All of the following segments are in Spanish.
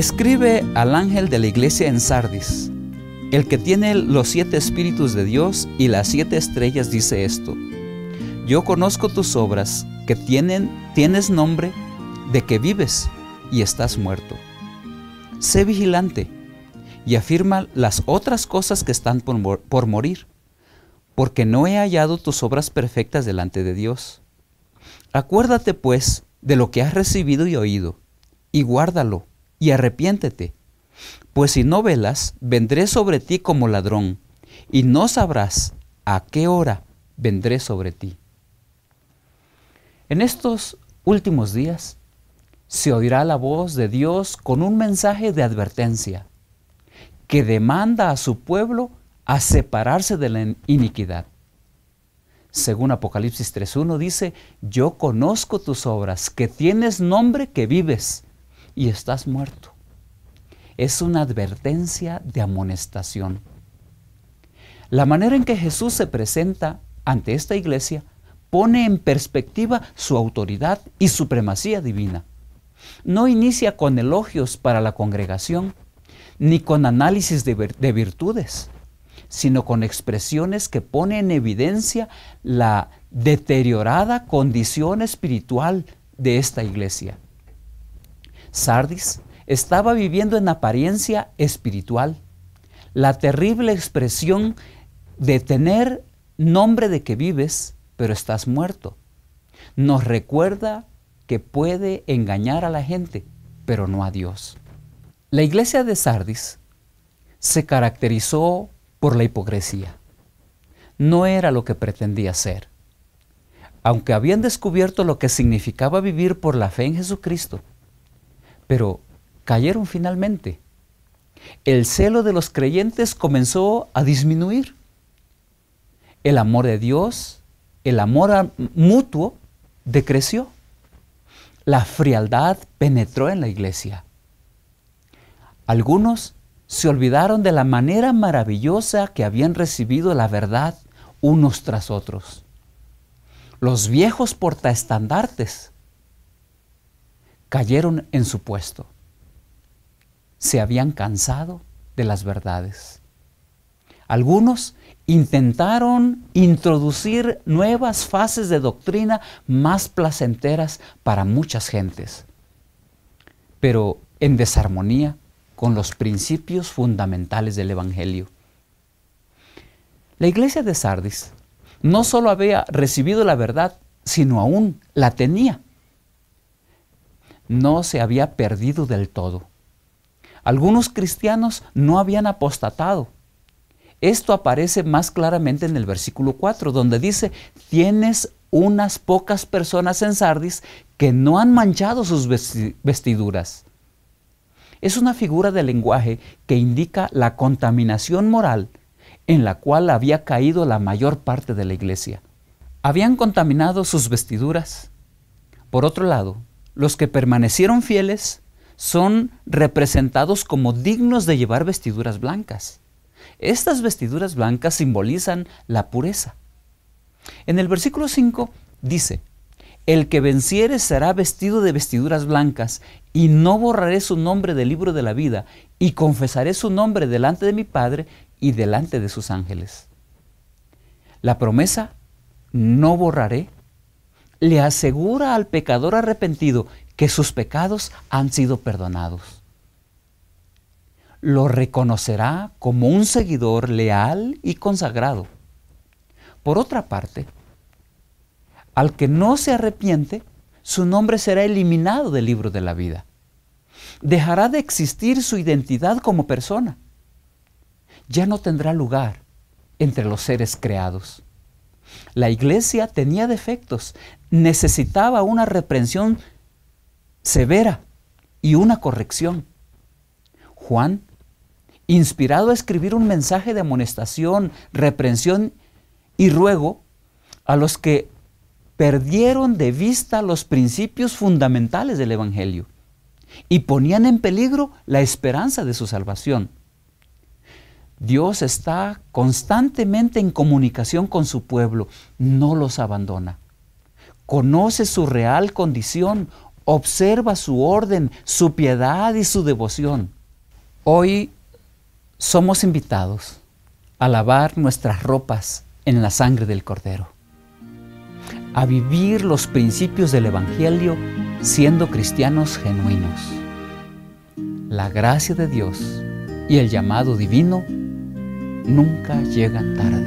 Escribe al ángel de la iglesia en Sardis, el que tiene los 7 espíritus de Dios y las 7 estrellas, dice esto: yo conozco tus obras, que tienes nombre de que vives y estás muerto. Sé vigilante y afirma las otras cosas que están por morir, porque no he hallado tus obras perfectas delante de Dios. Acuérdate pues de lo que has recibido y oído, y guárdalo, y arrepiéntete, pues si no velas, vendré sobre ti como ladrón, y no sabrás a qué hora vendré sobre ti. En estos últimos días se oirá la voz de Dios con un mensaje de advertencia que demanda a su pueblo a separarse de la iniquidad. Según Apocalipsis 3:1 dice: yo conozco tus obras, que tienes nombre que vives y estás muerto. Es una advertencia de amonestación. La manera en que Jesús se presenta ante esta iglesia pone en perspectiva su autoridad y supremacía divina. No inicia con elogios para la congregación, ni con análisis de virtudes, sino con expresiones que ponen en evidencia la deteriorada condición espiritual de esta iglesia. Sardis estaba viviendo en apariencia espiritual la terrible expresión de tener nombre de que vives, pero estás muerto. Nos recuerda que puede engañar a la gente, pero no a Dios. La iglesia de Sardis se caracterizó por la hipocresía. No era lo que pretendía ser. Aunque habían descubierto lo que significaba vivir por la fe en Jesucristo, pero cayeron finalmente. El celo de los creyentes comenzó a disminuir. El amor de Dios, el amor mutuo, decreció. La frialdad penetró en la iglesia. Algunos se olvidaron de la manera maravillosa que habían recibido la verdad unos tras otros. Los viejos portaestandartes cayeron en su puesto. Se habían cansado de las verdades. Algunos intentaron introducir nuevas fases de doctrina más placenteras para muchas gentes, pero en desarmonía con los principios fundamentales del Evangelio. La iglesia de Sardis no solo había recibido la verdad, sino aún la tenía. No se había perdido del todo. Algunos cristianos no habían apostatado. Esto aparece más claramente en el versículo 4, donde dice: tienes unas pocas personas en Sardis que no han manchado sus vestiduras. Es una figura de lenguaje que indica la contaminación moral en la cual había caído la mayor parte de la iglesia. Habían contaminado sus vestiduras. Por otro lado, los que permanecieron fieles son representados como dignos de llevar vestiduras blancas. Estas vestiduras blancas simbolizan la pureza. En el versículo 5 dice: el que venciere será vestido de vestiduras blancas, y no borraré su nombre del libro de la vida, y confesaré su nombre delante de mi Padre y delante de sus ángeles. La promesa, no borraré, le asegura al pecador arrepentido que sus pecados han sido perdonados. Lo reconocerá como un seguidor leal y consagrado. Por otra parte, al que no se arrepiente, su nombre será eliminado del libro de la vida. Dejará de existir su identidad como persona. Ya no tendrá lugar entre los seres creados. La iglesia tenía defectos, necesitaba una reprensión severa y una corrección. Juan, inspirado a escribir un mensaje de amonestación, reprensión y ruego a los que perdieron de vista los principios fundamentales del Evangelio y ponían en peligro la esperanza de su salvación. Dios está constantemente en comunicación con su pueblo, no los abandona. Conoce su real condición, Observa su orden, su piedad y su devoción. Hoy somos invitados a lavar nuestras ropas en la sangre del Cordero, a vivir los principios del Evangelio siendo cristianos genuinos. La gracia de Dios y el llamado divino nunca llegan tarde.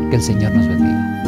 Que el Señor nos bendiga.